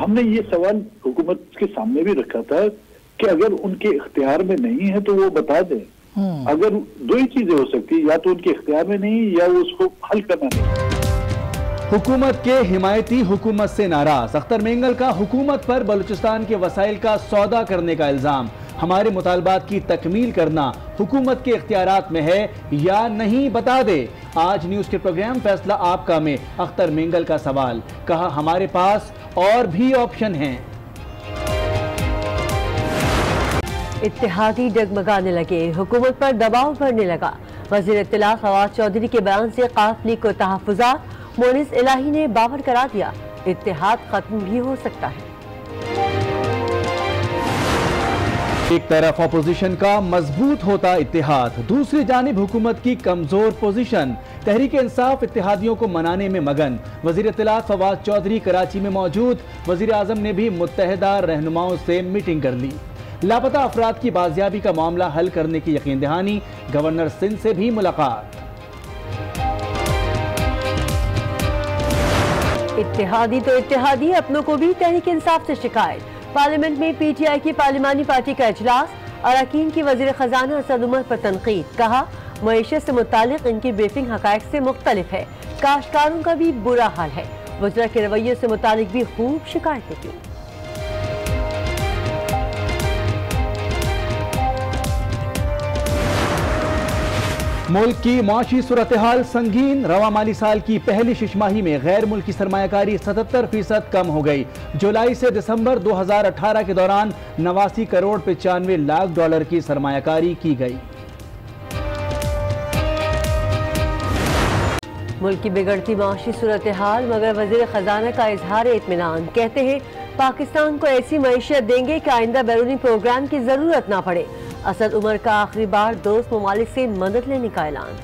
हमने ये सवाल हुकूमत के सामने भी रखा था कि अगर उनके इख्तियार में नहीं है तो वो बता दें। अगर दो ही चीजें हो सकती है, या तो उनके इख्तियार में नहीं या वो उसको हल करना नहीं। हुकूमत के हिमायती हुकूमत से नाराज। अख्तर मेंगल का हुकूमत पर बलूचिस्तान के वसाइल का सौदा करने का इल्जाम। हमारे मुतालबात की तकमील करना हुकूमत के इख्तियारात में है या नहीं, बता दे। आज न्यूज के प्रोग्राम फैसला आपका में अख्तर मेंगल का सवाल। कहा हमारे पास और भी ऑप्शन हैं। इत्तेहादी डगमगाने लगे, हुकूमत पर दबाव बढ़ने लगा। वज़ीर इत्तला फवाद चौधरी के बयान से काफ लीग को तहफ़्फ़ुज़ात। मोनिस इलाही ने बावर करा दिया, इत्तेहाद खत्म भी हो सकता है। एक तरफ अपोजिशन का मजबूत होता इत्तेहाद, दूसरी जानिब हुकूमत की कमजोर पोजीशन। तहरीक इंसाफ इत्तेहादियों को मनाने में मगन। वज़ीर इत्तलात फवाद चौधरी कराची में मौजूद। वज़ीर आज़म ने भी मुत्तहिदा रहनुमाओं से मीटिंग कर ली। लापता अफराद की बाजियाबी का मामला हल करने की यकीन दहानी। गवर्नर सिंध से भी मुलाकात। इत्तेहादी तो इत्तेहादी, अपनों को भी तहरीक इंसाफ से शिकायत। पार्लियामेंट में पीटीआई की पार्लिमानी पार्टी का इजलास। अरकान की वज़ीर खजाना असद उमर पर तनकीद। कहा मईशत से मुतालिक इनकी ब्रीफिंग हकायक से मुख्तलिफ है। काश्तकारों का भी बुरा हाल है। वज़रा के रवैये से मुतालिक भी खूब शिकायतें की। मुल्क की माशी सूरत हाल संगीन। रवा माली साल की पहली शिशमाही में गैर मुल्की सरमायाकारी 77% कम हो गई। जुलाई से दिसंबर 2018 के दौरान 89 करोड़ 95 लाख डॉलर की सरमायाकारी की गई। मुल्क की बिगड़ती माशी सूरत हाल, मगर वज़ीर खजाना का इजहार इत्मीनान। कहते हैं पाकिस्तान को ऐसी मईशत देंगे कि आइंदा बैरूनी प्रोग्राम की जरूरत ना पड़े। असद उमर का आखिरी बार दोस्त ममालिक से मदद लेने का ऐलान।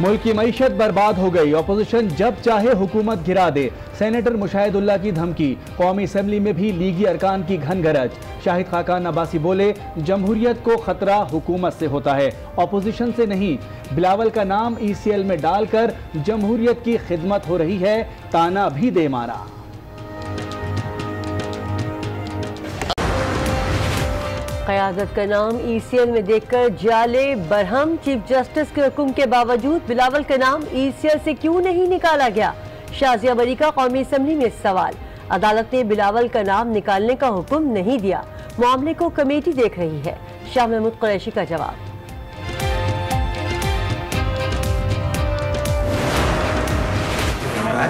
मुल्क की मईशत बर्बाद हो गई, अपोजिशन जब चाहे हुकूमत गिरा दे। सेनेटर मुशाहिदुल्लाह की धमकी। कौमी असम्बली में भी लीगी अरकान की घनघरज। शाहिद खाकान अब्बासी बोले जमहूरियत को खतरा हुकूमत से होता है, अपोजिशन से नहीं। बिलावल का नाम ECL में डालकर जमहूरियत की खिदमत हो रही है, ताना भी दे मारा। क़यादत का नाम ECL में देखकर जाले बरहम। चीफ जस्टिस के हुक्म के बावजूद बिलावल का नाम ECL से क्यों नहीं निकाला गया? शाजिया बरी का कौमी असम्बली में सवाल। अदालत ने बिलावल का नाम निकालने का हुक्म नहीं दिया, मामले को कमेटी देख रही है। शाह महमूद कुरैशी का जवाब।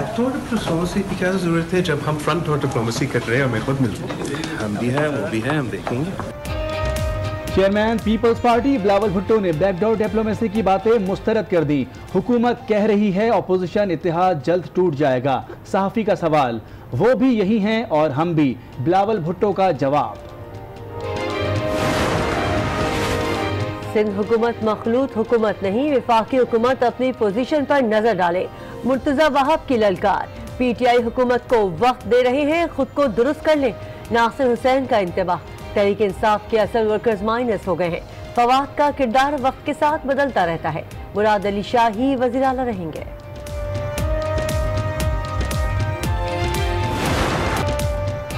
डिप्लोमेसी की क्या जरूरत है जब हम फ्रंट और डिप्लोमेसी कर रहे हैं? हमें खुद मिल हम भी हैं, वो भी हैं, हम देखेंगे। Chairman peoples party Bilawal Bhutto ने बैकडोर डिप्लोमेसी की बातें मुस्तरद कर दी। हुकूमत कह रही है अपोजिशन इत्तेहाद जल्द टूट जाएगा। सहाफी का सवाल, वो भी यही हैं और हम भी। बिलावल भुट्टो का जवाब। सिंध हुकूमत मखलूत हुकूमत नहीं, वफाकी हुकूमत अपनी पोजीशन पर नजर डाले। मुर्तजा वहाब की ललकार। PTI हुकूमत को वक्त दे रहे हैं, खुद को दुरुस्त कर लें। नासिर हुसैन का इंतबाह। तहरीक इंसाफ के असल वर्कर्स माइनस हो गए हैं। फवाद का किरदार वक्त के साथ बदलता रहता है। मुराद अली शाह ही वज़ीर आला रहेंगे।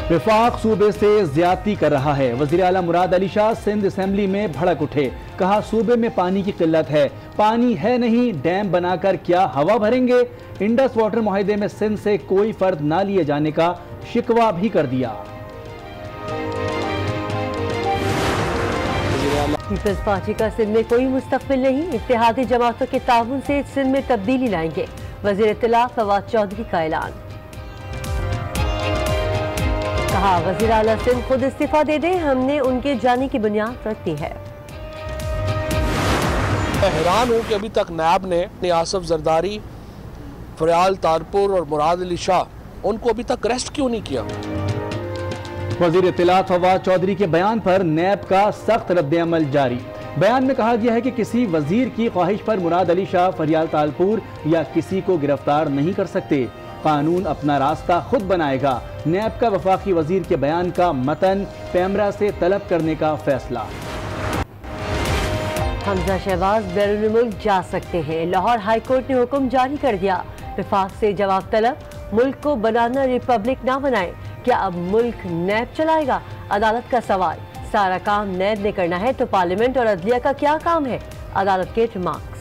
विफाक सूबे से ज्यादती कर रहा है। वज़ीर आला मुराद अली शाह सिंध असेंबली में भड़क उठे। कहा सूबे में पानी की किल्लत है, पानी है नहीं, डैम बनाकर क्या हवा भरेंगे। इंडस वाटर मुआहदे में सिंध से कोई फर्द ना लिए जाने का शिकवा भी कर दिया। पीपल्स पार्टी का सिंध में कोई मुस्तकबिल नहीं, इत्तेहादी जमातों के ताउन से सिंध में तब्दीली लाएंगे। वज़ीर इत्तला फवाद चौधरी का ऐलान। कहा वज़ीर आला सिंध खुद इस्तीफा दे दें, हमने उनके जाने की बुनियाद रख दी है। मैं हैरान हूँ कि अभी तक नायब ने आसफ जरदारी, फरियाल तारपुर और मुराद अली शाह, उनको अभी तक अरेस्ट क्यों नहीं किया? वज़ीर इत्तलात फवाद चौधरी के बयान पर नैब का सख्त रद्द-ए-अमल जारी। बयान में कहा गया है कि किसी वजीर की ख्वाहिश पर मुराद अली शाह, फरियाल तालपुर या किसी को गिरफ्तार नहीं कर सकते। कानून अपना रास्ता खुद बनाएगा। नैब का वफाकी वजीर के बयान का मतन पैमरा से तलब करने का फैसला। हमजा शहबाज बैरून मुल्क जा सकते हैं। लाहौर हाई कोर्ट ने हुक्म जारी कर दिया। विफाक से जवाब तलब, मुल्क को बनाना रिपब्लिक ना बनाए, क्या अब मुल्क नैब चलाएगा? अदालत का सवाल, सारा काम नैब ने करना है तो पार्लियामेंट और अदलिया का क्या काम है? अदालत के रिमार्क्स।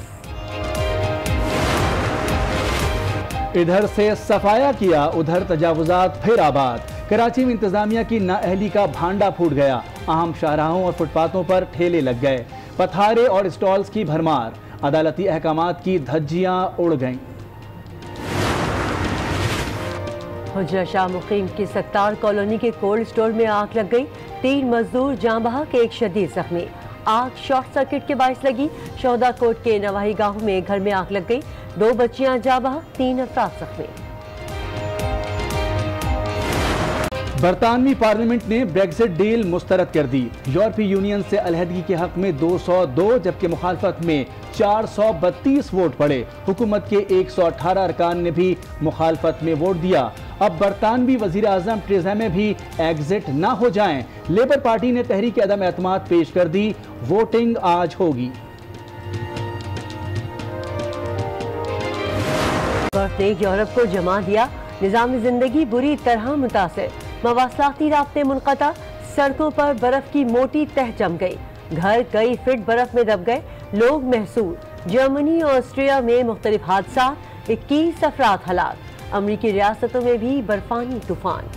इधर से सफाया किया, उधर तजावुजात फिर आबाद। कराची में इंतजामिया की नाअहली का भांडा फूट गया, अहम शाहराहों और फुटपाथों पर ठेले लग गए, पथारे और स्टॉल्स की भरमार, अदालती अहकामात की धज्जियां उड़ गईं। हुजरा शाह मुकीम की सत्तार कॉलोनी के कोल्ड स्टोर में आग लग गई, 3 मजदूर जाँ बहक, 1 शदीद जख्मी। आग शॉर्ट सर्किट के बायस लगी। शोहदा कोट के नवाही गांव में घर में आग लग गई, 2 बच्चियां जाँ बहक, 3 अफराद जख्मी। बरतानवी पार्लियामेंट ने ब्रेक्जिट डील मुस्तरद कर दी। यूरोपीय यूनियन से अलहदगी के हक में 202 जबकि मुखालफत में 432 वोट पड़े। हुकूमत के 118 अरकान ने भी मुखालफत में वोट दिया। अब बरतानवी वजीर आजम टेरेसा मे भी एग्जिट ना हो जाएं। लेबर पार्टी ने तहरीक अदम एतमाद पेश कर दी, वोटिंग आज होगी। बर्फ ने यूरोप को जमा दिया, निज़ाम जिंदगी बुरी तरह मुतासिर, मवासलाती राब्ते मुनक़ता, सड़कों पर बर्फ की मोटी तह जम गई, घर कई फीट बर्फ में दब गए, लोग महसूर। जर्मनी और ऑस्ट्रिया में मुख्तलिफ हादसा, 21 अफराद हलाक। अमरीकी रियासतों में भी बर्फानी तूफान।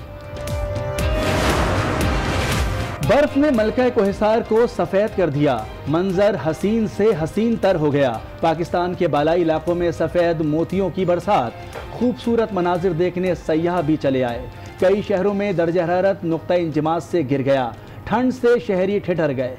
बर्फ ने मलका कोहिसार को सफेद कर दिया, मंजर हसीन से हसीन तर हो गया। पाकिस्तान के बालाई इलाकों में सफेद मोतियों की बरसात, खूबसूरत मनाजिर देखने सयाह भी चले आए। कई शहरों में दर्जा हरारत नुक्ता इंजमास से गिर गया, ठंड से शहरी ठिठर गए।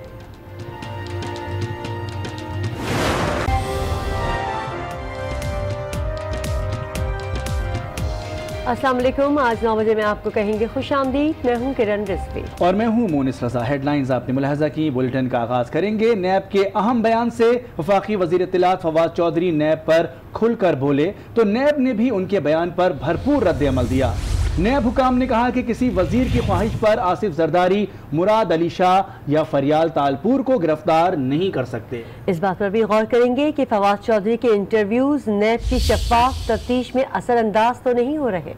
अस्सलाम वालेकुम, आज 9 बजे में आपको कहेंगे खुशामदीद। मैं हूं किरण रिजवी और मैं हूं मोनिस रजा। हेडलाइंस आपने मुलाहजा की। बुलेटिन का आगाज करेंगे नैब के अहम बयान से। वफाकी वजीर इत्तलात फवाद चौधरी नैब पर खुलकर बोले तो नैब ने भी उनके बयान पर भरपूर रद्द अमल दिया। नैब हुकाम ने कहा कि किसी वजीर की ख्वाहिश पर आसिफ जरदारी, मुराद अली शाह या फरियाल तालपुर को गिरफ्तार नहीं कर सकते। इस बात पर भी गौर करेंगे कि फवाद चौधरी के इंटरव्यूज नैब की शफाफ तफ्तीश में असरअंदाज तो नहीं हो रहे।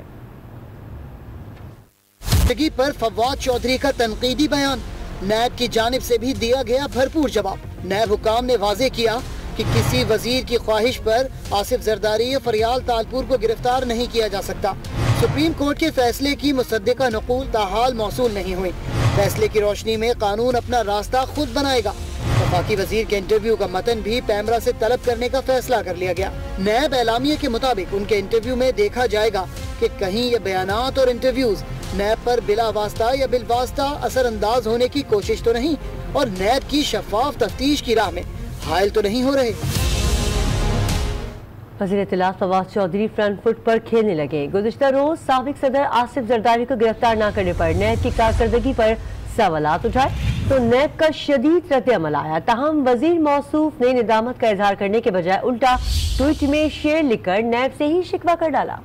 पर फवाद चौधरी का तनकीदी बयान, नैब की जानिब से भी दिया गया भरपूर जवाब। नैब हुकाम ने वाजे किया कि किसी वजीर की ख्वाहिश पर आसिफ जरदारी या फरियाल तालपुर को गिरफ्तार नहीं किया जा सकता। सुप्रीम कोर्ट के फैसले की मुसद्दिका नकूल ताहाल मौसूल नहीं हुई। फैसले की रोशनी में कानून अपना रास्ता खुद बनाएगा। वफाकी वजीर के इंटरव्यू का मतन भी पैमरा से तलब करने का फैसला कर लिया गया। नैब एलामिया के मुताबिक उनके इंटरव्यू में देखा जाएगा कि कहीं ये बयानात और इंटरव्यूज नैब पर बिला वास्ता या बिल वास्ता असरअंदाज होने की कोशिश तो नहीं और नैब की शफाफ तफ्तीश की राह में हायल तो नहीं हो रहे। वज़ीर इत्तलात फवाद चौधरी फ्रंट फुट पर खेलने लगे। गुज़िश्ता रोज साबिक सदर आसिफ जरदारी को गिरफ्तार न करने पर नैब की कारकर्दगी पर सवालात उठाए तो नैब का शदीद रद्द अमल आया। ताहम वजीर मौसूफ ने निदामत का इजहार करने के बजाय उल्टा ट्वीट में शेर लिखकर नैब से ही शिकवा कर डाला।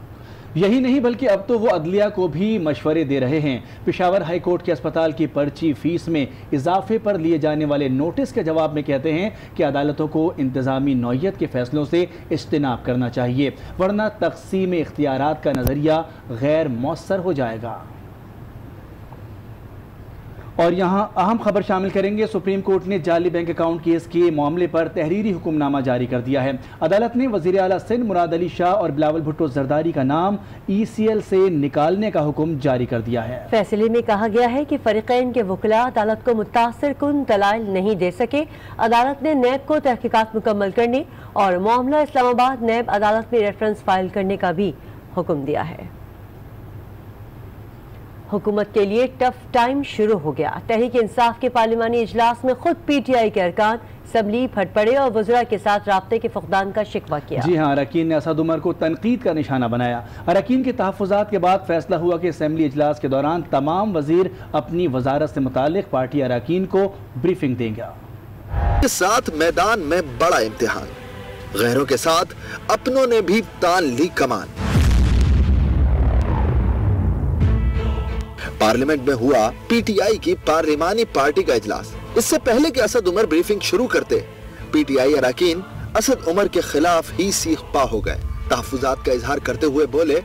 यही नहीं बल्कि अब तो वो अदलिया को भी मशवरे दे रहे हैं। पेशावर हाई कोर्ट के अस्पताल की पर्ची फीस में इजाफे पर लिए जाने वाले नोटिस के जवाब में कहते हैं कि अदालतों को इंतजामी नौयत के फैसलों से इज्तनाब करना चाहिए, वरना तकसीम इख्तियारात का नजरिया गैर मौसर हो जाएगा। और यहाँ अहम खबर शामिल करेंगे। सुप्रीम कोर्ट ने जाली बैंक अकाउंट केस के मामले पर तहरीरी हुक्मनामा जारी कर दिया है। अदालत ने वजीर आला सिंध मुराद अली शाह और बिलावल भुट्टो जरदारी का नाम ECL से निकालने का हुक्म जारी कर दिया है। फैसले में कहा गया है कि फरीकैन के वकला अदालत को मुतासिर कुन दलाइल नहीं दे सके। अदालत ने नैब को तहकीकात मुकम्मल करने और मामला इस्लामाबाद नैब अदालत में रेफरेंस फाइल करने का भी हुक्म दिया है। हुकूमत के लिए टफ टाइम शुरू हो गया। तहरीक इंसाफ के पार्लिमानी इजलास में खुद PTI के अरकान असम्बली फट पड़े और वज़रा के साथ राब्ते के फुकदान का शिकवा किया। जी हाँ, अरकान ने असद उमर को तनकीद का निशाना बनाया। अरकान के तहफ़्फ़ुज़ात के बाद फैसला हुआ कि असम्बली इजलास के दौरान तमाम वजीर अपनी वजारत से मुतालिक पार्टी अरकान को ब्रीफिंग देंगे। के साथ मैदान में बड़ा इम्तिहान, गैरों के साथ अपनों ने भी तान ली कमान। पार्लियामेंट में हुआ PTI की पार्लिमानी पार्टी का इजलास। इससे पहले कि असद उमर ब्रीफिंग शुरू करते, PTI अरकान असद उमर के खिलाफ ही सीख पा हो गए। तहफ्फुज़ात का इजहार करते हुए बोले,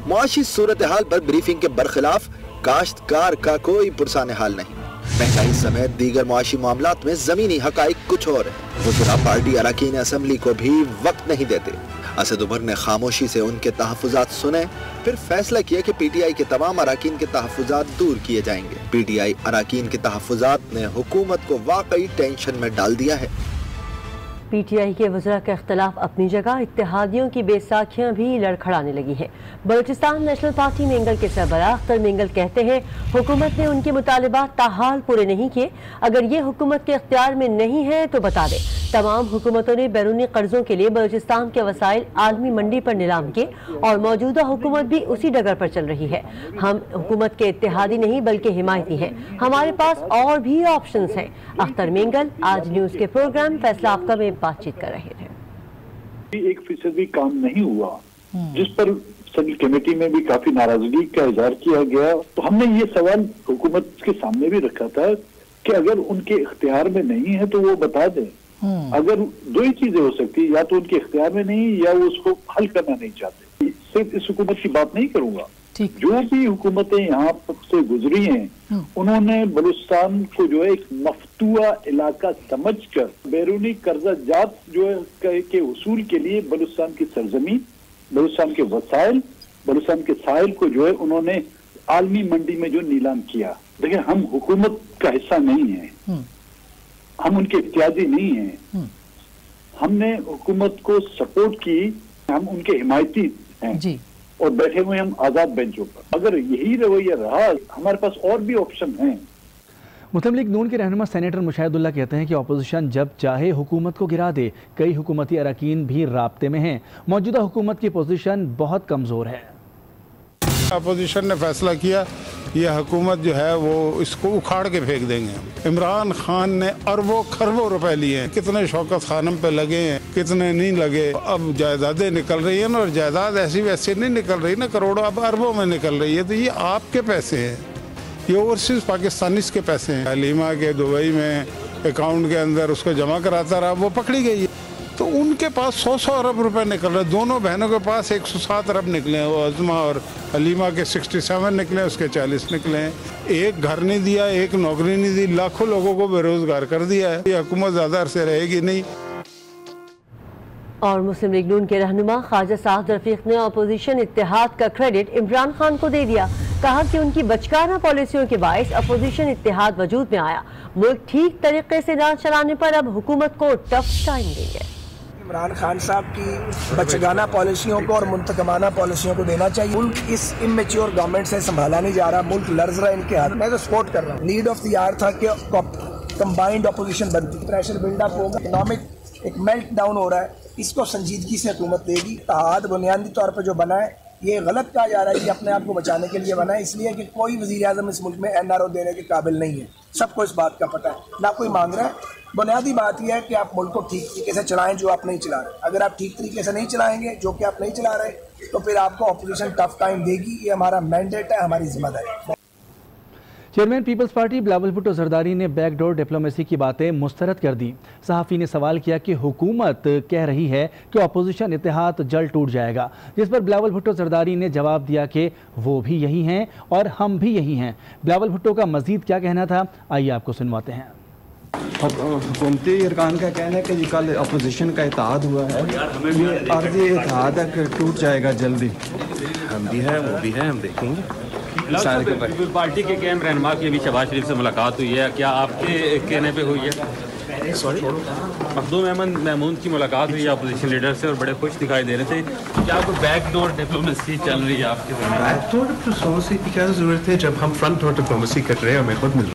मुआशी सूरत हाल पर ब्रीफिंग के बरखिलाफ काश्तकार का कोई पुरसाने हाल नहीं। महंगाई समेत दीगर मुआशी मामलात में जमीनी हकाइक कुछ और है। वज़रा पार्टी अरकान असम्बली को भी वक्त नहीं देते। असद उमर ने खामोशी से उनके तहफ्फुज़ात सुने, फिर फैसला किया कि पीटीआई के तमाम अरकान के तहफ्फुज़ात दूर किए जाएंगे। पीटीआई अरकान के तहफ्फुज़ात ने हुकूमत को वाकई टेंशन में डाल दिया है। पीटीआई के वज़रा का इख्तलाफ अपनी जगह, इत्तेहादियों की बेसाखियां भी लड़खड़ाने लगी हैं। बलूचिस्तान नेशनल पार्टी मेंगल के सरबराह अख्तर मेंगल कहते हैं हुकूमत ने उनके मुतालिबात ताहाल पूरे नहीं किए। अगर ये हुकूमत के इख्तियार में नहीं है तो बता दें। तमाम हुकूमतों ने बैरूनी कर्जों के लिए बलूचिस्तान के वसाइल आलमी मंडी पर नीलाम किए और मौजूदा हुकूमत भी उसी डगर पर चल रही है। हम हुकूमत के इत्तेहादी नहीं बल्कि हिमायती हैं। हमारे पास और भी ऑप्शंस हैं। अख्तर मेंगल आज न्यूज़ के प्रोग्राम फैसला आपका में बातचीत कर रहे थे। 1% भी काम नहीं हुआ, जिस पर सेंट्रल कमेटी में भी काफी नाराजगी का इजहार किया गया। तो हमने ये सवाल हुकूमत के सामने भी रखा था कि अगर उनके इख्तियार में नहीं है तो वो बता दें। अगर दो ही चीजें हो सकती, या तो उनके इख्तियार में नहीं या वो उसको हल करना नहीं चाहते। सिर्फ इस हुकूमत की बात नहीं करूंगा, जो भी हुकूमतें यहाँ से गुजरी हैं उन्होंने बलूचिस्तान को जो है एक मफतूआ इलाका समझकर बैरूनी कर्जा जात जो है के उसूल के लिए बलूचिस्तान की सरजमीन, बलूचिस्तान के वसाइल, बलूचिस्तान के साहिल को जो है उन्होंने आलमी मंडी में जो नीलाम किया। देखिए, हम हुकूमत का हिस्सा नहीं है, हम उनके इत्यादी नहीं हैं। हमने हुकूमत को सपोर्ट की, हम उनके हिमायती हैं जी। और बैठे हुए हम आजाद बेंचों पर। अगर यही रवैया रहा, हमारे पास और भी ऑप्शन हैं। मुस्लिम लीग नून के रहनुमा सेनेटर मुशाहिदुल्लाह कहते हैं कि अपोजिशन जब चाहे हुकूमत को गिरा दे। कई हुकूमती अरकान भी राब्ते में हैं। मौजूदा हुकूमत की पोजीशन बहुत कमजोर है। अपोजिशन ने फैसला किया ये हुकूमत जो है वो इसको उखाड़ के फेंक देंगे। इमरान खान ने अरबों खरबों रुपए लिए हैं, कितने शौकत खानम पे लगे हैं, कितने नहीं लगे। अब जायदादें निकल रही हैं और जायदाद ऐसी वैसी नहीं निकल रही ना, करोड़ों अब अरबों में निकल रही है। तो ये आपके पैसे हैं, ये ओवरसीज पाकिस्तानीज के पैसे हैं। हलीमा के दुबई में अकाउंट के अंदर उसको जमा कराता रहा, वो पकड़ी गई है। तो उनके पास 100 अरब रुपए निकल रहे। दोनों बहनों के पास 107 अरब निकले हैं। वो अजमा और हलीमा के 67 निकले, उसके 40 निकले हैं। एक घर नहीं दिया, एक नौकरी नहीं दी, लाखों लोगों को बेरोजगार कर दिया है। ये हुकूमत ज्यादा अरसे रहेगी नहीं। और मुस्लिम लीग नून के रहनुमा ख्वाजा साद रफीक ने अपोजिशन इत्तेहाद का क्रेडिट इमरान खान को दे दिया। कहा कि उनकी बचकाना पॉलिसियों के बायस अपोजिशन इत्तेहाद वजूद में आया। मुल्क ठीक तरीके से ना चलाने पर अब हुकूमत को टफ टाइम देंगे। इमरान खान साहब की बचगाना पॉलिसियों को और मुंतकमाना पॉलिसियों को देना चाहिए। मुल्क इस इमेच्योर गवर्नमेंट से संभाला नहीं जा रहा, मुल्क लर्ज रहा है इनके हाथ। मैं तो सपोर्ट कर रहा हूँ। नीड ऑफ द आवर था कि कंबाइंड अपोजिशन बनती, प्रेशर बिल्डअप होगा, इकोनॉमिक एक मेल्ट डाउन हो रहा है, इसको संजीदगी से हुकूमत देगी। इत्तेहाद बुनियादी तौर पर जो बना है ये गलत कहा जा रहा है कि अपने आप को बचाने के लिए बना है, इसलिए कि कोई वज़ीर आज़म इस मुल्क में NRO देने के काबिल नहीं है। सबको इस बात का पता है, ना कोई मांग रहा है। बुनियादी बात यह है कि आप मुल्क को ठीक तरीके से चलाएं जो आप नहीं चला रहे। अगर आप ठीक तरीके से नहीं चलाएंगे, जो कि आप नहीं चला रहे, तो फिर आपको अपोजिशन टफ टाइम देगी। ये हमारा मैंडेट है, हमारी जिम्मेदारी है। Chairman peoples party Bilawal Bhutto Zardari ने बैकडोर डिप्लोमेसी की बातें मुस्तरद कर दी। सहाफ़ी ने सवाल किया कि हुकूमत कह रही है कि अपोजिशन इत्तेहाद जल्द टूट जाएगा, जिस पर बिलावल भुट्टो जरदारी ने जवाब दिया कि वो भी यही हैं और हम भी यही हैं। बिलावल भुट्टो का मजीद क्या कहना था, आइए आपको सुनवाते हैं। हुकूमती अरकान का कहना है कि कल अपोजिशन का इत्तेहाद हुआ है, ये अर्ज़ी इत्तेहाद टूट जाएगा जल्दी। हम भी हैं, वो भी हैं, हम देखेंगे। पीपल पार्टी के कैम रहनुमा की अभी शहबाज शरीफ से मुलाकात हुई है, क्या आपके कहने पे हुई है? सॉरी, मखदूम अहमद महमूद की मुलाकात हुई है अपोजिशन लीडर से और बड़े खुश दिखाई दे रहे थे। क्या आपको बैकडोर डिप्लोमेसी चल रही है आपके? बैकडोर डिप्लोमेसी की क्या ज़रूरत है जब हम फ्रंट डोर डिप्लोमेसी कर रहे हैं? हमें खुद मिल